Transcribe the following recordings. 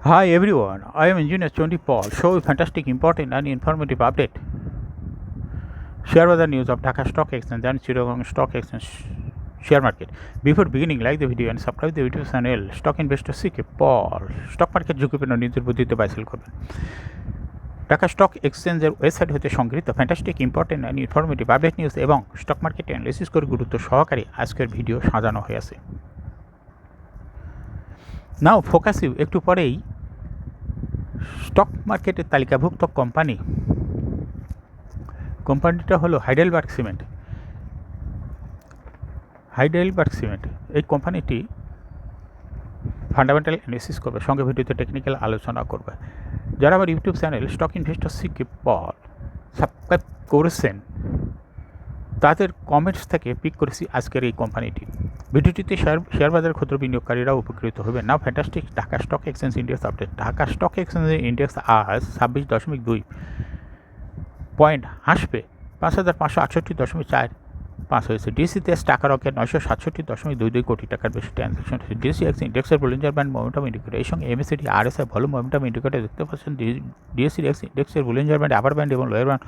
Hi everyone, I am Engineer Chondi Paul. Show a fantastic, important and informative update. Share other news of Dhaka Stock Exchange and Chittagong Stock Exchange share market. Before beginning, like the video and subscribe the YouTube channel. Stock Investor CK Paul. Stock market ঝুঁকিপূর্ণ নিজের বুদ্ধিতে বাইসেল করবেন। Dhaka stock এক্সচেঞ্জের website হতে সংগৃহীত fantastic important and informative update news এবং stock market analysis করে গুরুত্ব সহকারে আজকের ভিডিও সাজানো হয়েছে। নাও ফোকাস ইউ একটু পরেই স্টক মার্কেটের তালিকাভুক্ত কোম্পানিটা হলো হাইডেলবার্গ সিমেন্ট। এই কোম্পানিটি ফান্ডামেন্টাল অ্যানালিসিস করবে, সঙ্গে ভিডিওতে টেকনিক্যাল আলোচনা করবে। যারা আমার ইউটিউব চ্যানেল স্টক ইনভেস্টর সিকে পল সাবস্ক্রাইব করেছেন তাদের কমেন্টস থেকে পিক করেছি আজকের এই কোম্পানিটি। ভিডিওটিতে শেয়ার বাজার ক্ষুদ্র বিনিয়োগকারীরা উপকৃত হবে। Now fantastic Dhaka stock exchange index update. Dhaka stock এক্সচেঞ্জের ইন্ডেক্স আজ 26.2 পয়েন্ট হাসবে 5,568.45 হয়েছে। ডিএসসিতে টাকা রকেট 967.22 কোটি টাকার বেশি ট্রানজাকশন হয়েছে। ডিএসসি ইন্ডেক্সের বলিঞ্জার ব্যান্ড মোমেন্টাম ইন্ডিকেটর, এই সঙ্গে MACD RSI volume momentum indicator দেখতে পাচ্ছেন। ডিএসসি ইন্ডেক্সের বলিঞ্জার ব্যান্ড আপার ব্যান্ড এবং লোয়ার ব্যান্ড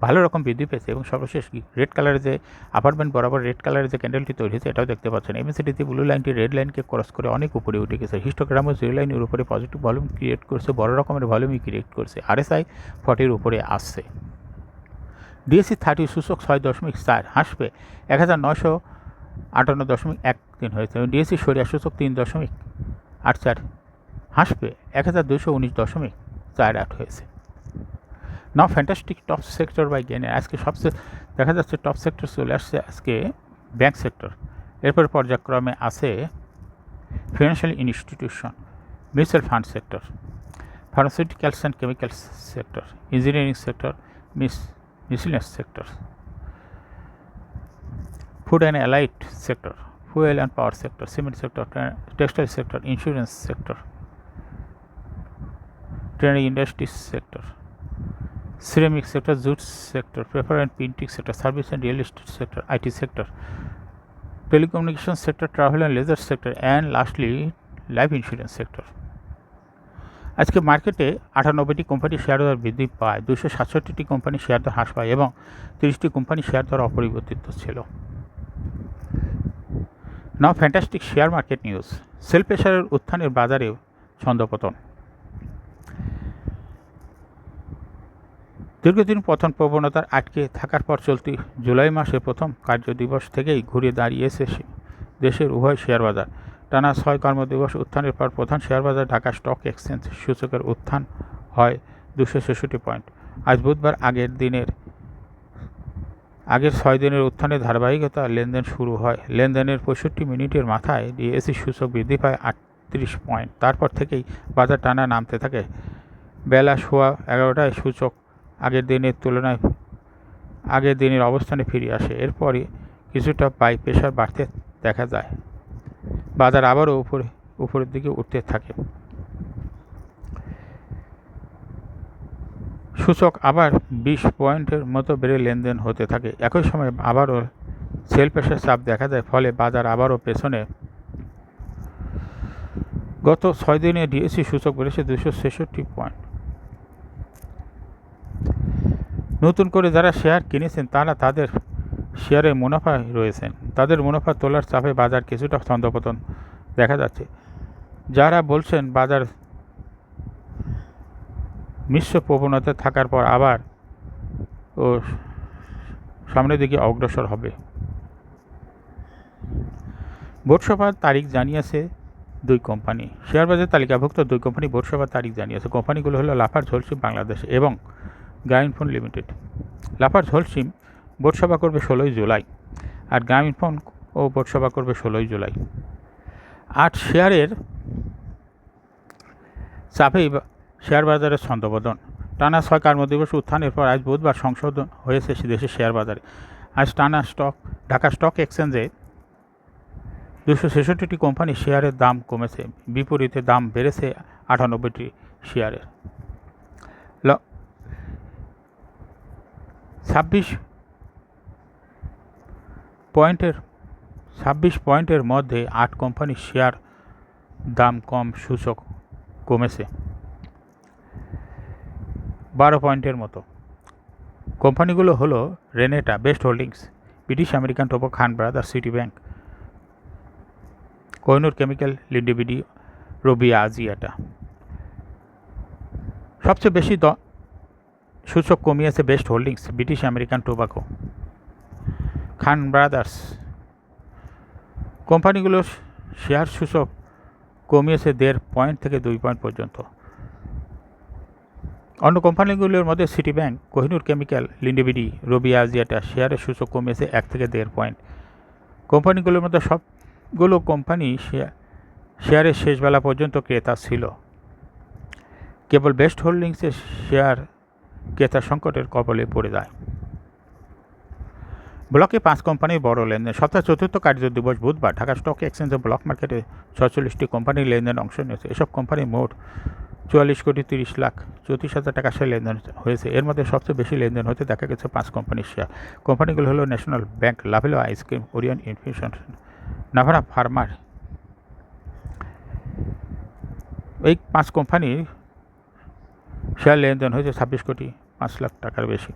ভালো রকম বৃদ্ধি পেয়েছে এবং সর্বশেষ রেড কালারের যে আপার ব্যান্ড বরাবর রেড কালারের যে ক্যান্ডেলটি তৈরি হয়েছে এটাও দেখতে পাচ্ছেন। এমএসিডিতে ব্লু লাইনটি রেড লাইনকে ক্রস করে অনেক উপরে উঠে গেছে। হিস্টোগ্রামও জিরো লাইনের উপরে পজিটিভ ভলিউম ক্রিয়েট করছে, বড় রকমের ভলিউমই ক্রিয়েট করছে। আরএসআই 40 উপরে আসছে। ডিএসসি 30 সূচক 6.4 হাসবে 1958.13 হয়েছে এবং ডিএসসি সরিয়া সূচক 3.84 হাসবে 1219.48 হয়েছে। নাও ফ্যান্টাস্টিক টপ সেক্টর বাই গেনের। আজকে সবচেয়ে দেখা যাচ্ছে টপ সেক্টর চলে আসছে আজকে ব্যাংক সেক্টর, এরপর পর্যায়ক্রমে আছে financial institution, mutual fund sector, pharmaceuticals and chemicals sector, engineering sector, miscellaneous sector, food and allied sector, fuel and power sector, cement sector, textile sector, insurance sector, training industries sector, ceramic sector, jute sector, paper and printing sector, service and real estate sector, IT sector, telecommunications sector, travel and leisure sector, and lastly life insurance sector. আজকে মার্কেটে 98টি কোম্পানির share দর বৃদ্ধি পায়, 267টি কোম্পানির share দর হ্রাস পায় এবং 30টি কোম্পানির শেয়ার দর অপরিবর্তিত ছিল। Now fantastic share market news. Sell প্রেসারের উত্থানের বাজারে ছন্দপতন। দীর্ঘদিন পতন প্রবণতার আটকে থাকার পর চলতি জুলাই মাসের প্রথম কার্যদিবস থেকেই ঘুরে দাঁড়িয়েছে দেশের উভয় শেয়ার বাজার। টানা 6 কর্মদিবস উত্থানের পর প্রধান শেয়ার বাজার ঢাকা স্টক এক্সচেঞ্জ সূচকের উত্থান হয় 266 পয়েন্ট। আজ বুধবার আগের 6 দিনের উত্থানের ধারাবাহিকতা লেনদেন শুরু হয়। লেনদেনের 65 মিনিটের মাথায় ডিএসসি সূচক বৃদ্ধি পায় 38 পয়েন্ট। তারপর থেকেই বাজার টানা নামতে থাকে। বেলা 11:15 সূচক আগের দিনের অবস্থানে ফিরে আসে। এরপরে কিছুটা বাই প্রেশার বাড়তে দেখা যায়। বাজার আবারও উপরের দিকে উঠতে থাকে। সূচক আবার 20 পয়েন্টের মতো বেড়ে লেনদেন হতে থাকে। একই সময় আবারও সেল প্রেশার চাপ দেখা যায়, ফলে বাজার আবারও পেছনে। গত 6 দিনে ডিএসসি সূচক বেড়েছে 266 পয়েন্ট। নতুন করে যারা শেয়ার কিনেছেন তারা তাদের শেয়ারে মুনাফায় রয়েছেন। তাদের মুনাফা তোলার চাপে বাজার কিছুটা ছন্দপতন দেখা যাচ্ছে। যারা বলছেন বাজার মিশ্র প্রবণতা থাকার পর আবার সামনের দিকে অগ্রসর হবে। বোর্ড সভার তারিখ জানিয়েছে 2 কোম্পানি। শেয়ার বাজার তালিকাভুক্ত 2 কোম্পানি বোর্ড সভার তারিখ জানিয়েছে। কোম্পানিগুলো হলো লাফার্জ হোলসিম বাংলাদেশ এবং Grameenphone limited. Lafarge Holcim board সভা করবে 16 জুলাই আর গ্রামীণফোন ও বোর্ড সভা করবে 16 জুলাই। 8 শেয়ারের চাপেই শেয়ার বাজারের ছন্দপতন। টানা 6 কর্মদিবস উত্থানের পর আজ বুধবার সংশোধন হয়েছে দেশের শেয়ার বাজারে। আজ ঢাকা স্টক এক্সচেঞ্জে 266টি কোম্পানির শেয়ারের দাম কমেছে, বিপরীতে দাম বেড়েছে 98টি শেয়ারের। 26 পয়েন্টের মধ্যে 8 কোম্পানির শেয়ার দাম কম সূচক কমেছে 12 পয়েন্টের মতো। কোম্পানিগুলো হলো Renata, Best Holdings, British American Tobacco, Khan Brothers, City Bank, Kohinoor Chemical, Linde BD, Robi Axiata. সবচেয়ে বেশি সূচক কমিয়েছে Best Holdings, British American Tobacco, Khan Brothers. কোম্পানিগুলোর শেয়ার সূচক কমিয়েছে 1.5 পয়েন্ট থেকে 2 পয়েন্ট পর্যন্ত। অন্য কোম্পানিগুলোর মধ্যে city Bank, Kohinoor Chemical, Linde BD, Robi Axiata শেয়ারের সূচক কমিয়েছে 1 থেকে 1.5 পয়েন্ট। কোম্পানিগুলোর মধ্যে সবগুলো কোম্পানি শেয়ারের শেষবেলা পর্যন্ত ক্রেতা ছিল। কেবল বেস্ট হোল্ডিংসের শেয়ার ক্রেতা সংকটের কবলে পড়ে যায়। ব্লকে 5 কোম্পানির বড় লেনদেন। সপ্তাহের চতুর্থ কার্য দিবস বুধবার ঢাকা স্টক এক্সচেঞ্জে ব্লক মার্কেটে 46টি কোম্পানির লেনদেন অংশ নিয়েছে। এসব কোম্পানির মোট 44,30,34,000 টাকা শেয়ার লেনদেন হয়েছে। এর মধ্যে সবচেয়ে বেশি লেনদেন হতে দেখা গেছে 5 কোম্পানির শেয়ার। কোম্পানিগুলো হলো national bank, Lovello ice cream, Orion infusion, Navana farmer. এই 5 কোম্পানির শেয়ার লেনদেন হয়েছে 26,05,00,000 টাকার বেশি।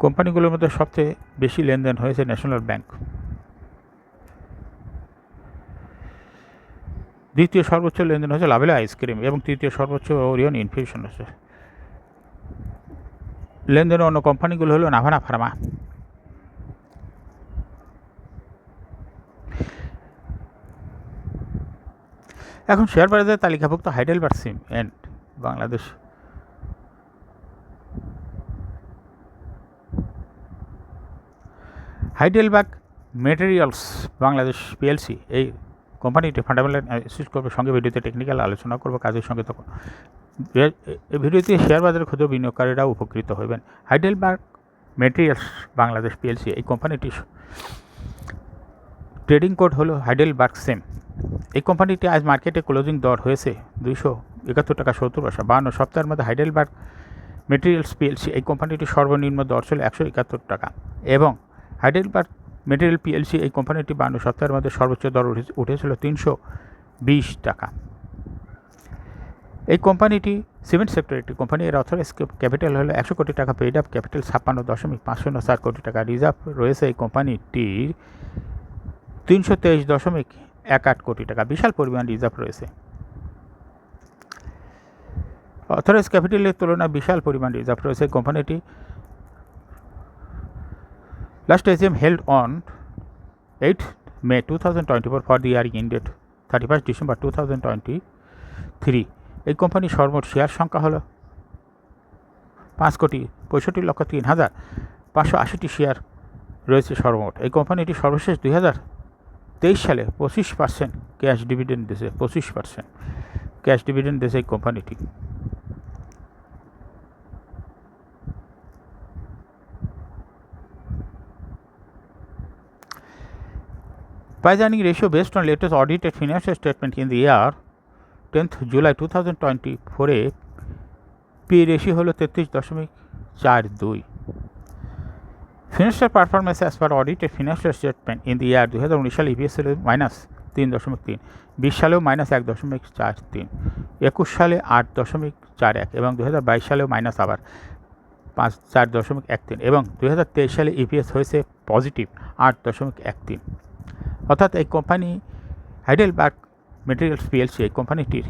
কোম্পানিগুলোর মধ্যে সবচেয়ে বেশি লেনদেন হয়েছে ন্যাশনাল ব্যাংক। দ্বিতীয় সর্বোচ্চ লেনদেন হয়েছে লাভেলো আইসক্রিম এবং তৃতীয় সর্বোচ্চ ওরিয়ন ইনফিউশন হচ্ছে। লেনদেনের অন্য কোম্পানিগুলো হলো নাভানা ফার্মা। এখন শেয়ার বাজারে তালিকাভুক্ত Heidelberg cement Bangladesh, Heidelberg materials Bangladesh PLC, এই কোম্পানিটি ফান্ডামেন্টাল অ্যানালিসিস করবে, সঙ্গে ভিডিওতে টেকনিক্যাল আলোচনা করবো কাজের সঙ্গে। তখন এই ভিডিওতে শেয়ার বাজারে ক্ষুদ্র বিনিয়োগকারীরাও উপকৃত হবেন। হাইডেলবার্গ মেটেরিয়ালস বাংলাদেশ পিএলসি, এই কোম্পানিটির ট্রেডিং কোড হলো হাইডেলবার্গ সেম। এই কোম্পানিটি আজ মার্কেটে ক্লোজিং দর হয়েছে 271 টাকা 70 পয়সা। 52 সপ্তাহের মধ্যে হাইডেলবার্গ মেটেরিয়ালস পিএলসি, এই কোম্পানিটির সর্বনিম্ন দর ছিল 171 টাকা এবং হাইডেলবার্গ মেটেরিয়াল পিএলসি, এই কোম্পানিটি 52 সপ্তাহের মধ্যে সর্বোচ্চ দর উঠেছিল 320 টাকা। এই কোম্পানিটি সিমেন্ট সেক্টরের একটি কোম্পানি। এর অথরাইজ ক্যাপিটাল হলো 100 কোটি টাকা, পেইড আপ ক্যাপিটাল 56.504 কোটি টাকা। রিজার্ভ রয়েছে এই কোম্পানিটির 323.18 কোটি টাকা। বিশাল পরিমাণ রিজার্ভ রয়েছে। অথরাইজ ক্যাপিটালের তুলনায় বিশাল পরিমাণ রিজার্ভ রয়েছে। কোম্পানিটি last AGM held on 8 May 2024 for the year ended 31 December 2023। এই কোম্পানির সর্বমোট শেয়ার সংখ্যা হলো 5,65,03,580 শেয়ার রয়েছে সর্বমোট। এই কোম্পানিটি সর্বশেষ 2023 সালে 25% ক্যাশ ডিভিডেন্ড দিয়েছে। 25% ক্যাশ ডিভিডেন্ড দিয়েছে এই কোম্পানিটি। Price earning ratio based on latest audited financial statement in the year 10th July 2024 এ পি রেশিও হলো 33.42। Financial performance as per audited financial statement in the year 2019 সালে ইপিএস ছিল -3.3, 20 সালেও -1.43, 21 সালে 8.41 এবং 2022 সালেও মাইনাস আবার 4.13 এবং 2023 সালে ইপিএস হয়েছে পজিটিভ 8.13। অর্থাৎ এই কোম্পানি হাইডেলবার্গ মেটেরিয়ালস পিএলসি, এই কোম্পানিটির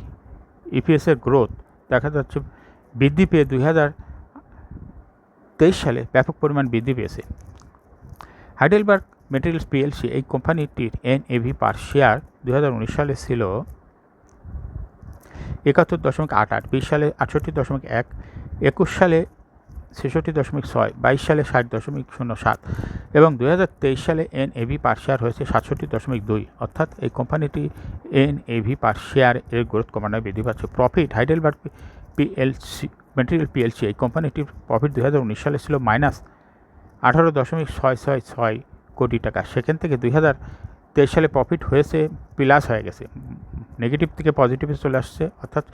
ইপিএসের গ্রোথ দেখা যাচ্ছে বৃদ্ধি পেয়ে 2023 সালে ব্যাপক পরিমাণ বৃদ্ধি পেয়েছে। হাইডেলবার্গ মেটেরিয়ালস পিএলসি, এই কোম্পানিটির এনএভি পার শেয়ার 2019 সালে ছিল 71.88, 20 সালে 68.1, 21 সালে 66.6, 22 সালে 60.07 এবং 2023 সালে এনএভি পার শেয়ার হয়েছে 67.2। অর্থাৎ এই কোম্পানিটি এনএভি পার শেয়ার এর গ্রোথ ক্রমান্বয়ে বৃদ্ধি পাচ্ছে। Profit Heidelberg PLC material PLC, এই কোম্পানিটির প্রফিট 2019 সালে ছিল -18.666 কোটি টাকা। সেখান থেকে 2023 সালে প্রফিট হয়েছে প্লাস হয়ে গেছে, নেগেটিভ থেকে পজিটিভে চলে আসছে, অর্থাৎ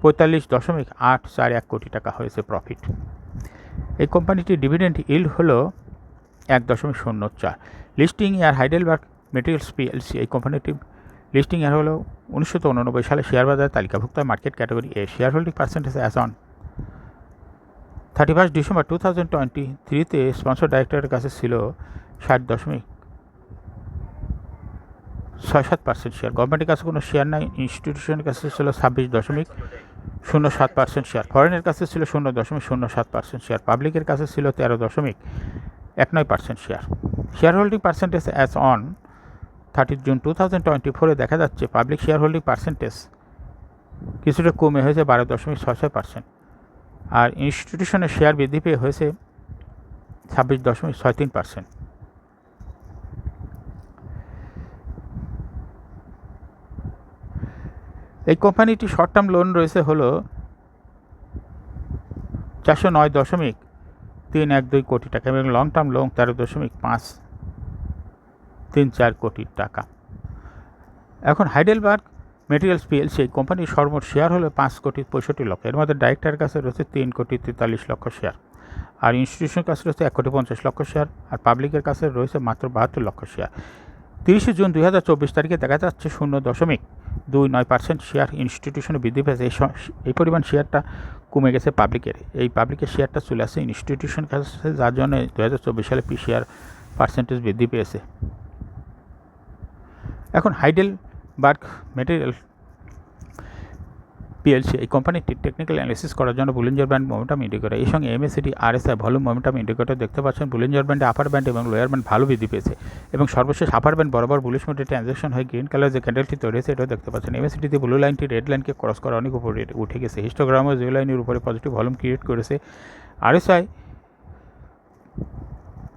45.841 কোটি টাকা হয়েছে প্রফিট। এই কোম্পানিটির ডিভিডেন্ড ইল্ড হলো 1.04। লিস্টিং ইয়ার হাইডেলবার্গ মেটেরিয়ালস পিএলসি, এই কোম্পানিটির লিস্টিং ইয়ার হলো 1989 সালে শেয়ার বাজারে তালিকাভুক্ত market category A share holding percentage as on 31 December 2023-তে স্পন্সর ডাইরেক্টরের কাছে ছিল 60.67% শেয়ার। গভর্নমেন্টের কাছে কোনো শেয়ার নাই। ইনস্টিটিউশনের কাছে ছিল 26.07% শেয়ার। ফরেনের কাছে ছিল 0.07% শেয়ার। পাবলিকের কাছে ছিল 13.19% share. Share holding percentage as on 30 June 2024-এ দেখা যাচ্ছে পাবলিক শেয়ার হোল্ডিং পার্সেন্টেজ কিছুটা কমে হয়েছে 12.66%, আর ইনস্টিটিউশনের শেয়ার বৃদ্ধি পেয়ে হয়েছে 26.63%। এই কোম্পানিটি শর্ট টার্ম লোন রয়েছে হলো 409.312 কোটি টাকা এবং লং টার্ম লোন 13.534 কোটি টাকা। এখন হাইডেলবার্গ মেটেরিয়ালস পিএলসি এই কোম্পানির সর্বমোট শেয়ার হলো 5,65,00,000। এর মধ্যে ডাইরেক্টরের কাছে রয়েছে 3,43,00,000 শেয়ার, আর ইনস্টিটিউশনের কাছে রয়েছে 1,50,00,000 শেয়ার, আর পাবলিকের কাছে রয়েছে মাত্র 72,00,000 শেয়ার। 30 জুন 2024 তারিখে দেখা যাচ্ছে 0.29% শেয়ার ইনস্টিটিউশনে বৃদ্ধি পেয়েছে। এই পরিমাণ শেয়ারটা কমে গেছে পাবলিকের। এই পাবলিকের শেয়ারটা চলে আসছে ইনস্টিটিউশনের কাছে, যার জন্য 2024 সালে পি শেয়ার পার্সেন্টেজ বৃদ্ধি পেয়েছে। এখন হাইডেলবার্গ মেটেরিয়াল পিএলসি এই কোম্পানিটি টেকনিক্যাল অ্যানালিসিস করার জন্য বুলিঞ্জার ব্যান্ড মোমেন্টাম ইন্ডিকেটর, এই সঙ্গে MACD RSI volume momentum indicator দেখতে পাচ্ছেন। বুলিঞ্জার ব্যান্ডে আপার ব্যান্ড এবং লোয়ার ব্যান্ড ভালো বৃদ্ধি পেয়েছে এবং সর্বশেষ আপার ব্যান্ড বরাবর বুলিশ মোডে ট্রানজ্যাকশন হয়ে গ্রিন কালার যে ক্যান্ডেলটি তৈরি হয়েছে এটাও দেখতে পাচ্ছেন। এমএসিডিতে ব্লু লাইনটি রেড লাইনকে ক্রস করা অনেক উপরে উঠে গেছে। হিস্টোগ্রামও জিরো লাইনের উপরে পজিটিভ ভলিউম ক্রিয়েট করেছে। আরএসআই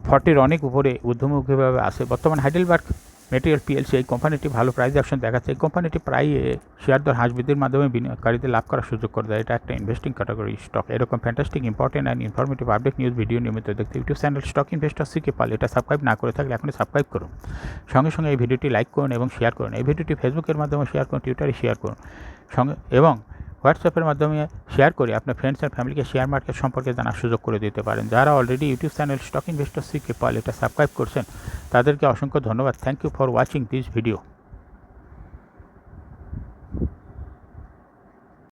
40-র অনেক উপরে ঊর্ধ্বমুখীভাবে আসে। বর্তমান হাইডেলবার্গ মেটেরিয়াল পিএলসি এই কোম্পানিটি ভালো প্রাইস অ্যাকশন দেখাচ্ছে। এই কোম্পানিটি প্রায় শেয়ার দর হ্রাস বৃদ্ধির মাধ্যমে বিনিয়োগকারীদের লাভ করার সুযোগ করে দেয়। এটা একটা ইনভেস্টিং ক্যাটাগরি স্টক। এরকম fantastic important and informative update news video নিয়মিত দেখতে YouTube channel stock investor CK Pal এটা সাবস্ক্রাইব না করে থাকলে এখনই সাবস্ক্রাইব করুন। সঙ্গে সঙ্গে এই ভিডিওটি লাইক করুন এবং শেয়ার করুন। এই ভিডিওটি ফেসবুকের মাধ্যমে শেয়ার করুন, টুইটারে শেয়ার করুন, সঙ্গে এবং হোয়াটসঅ্যাপের মাধ্যমে শেয়ার করে আপনার ফ্রেন্ডস অ্যান্ড ফ্যামিলিকে শেয়ার মার্কেট সম্পর্কে জানার সুযোগ করে দিতে পারেন। যারা already YouTube channel stock investor CK Pal এটা সাবস্ক্রাইব করছেন তাদেরকে অসংখ্য ধন্যবাদ। Thank you for watching this video.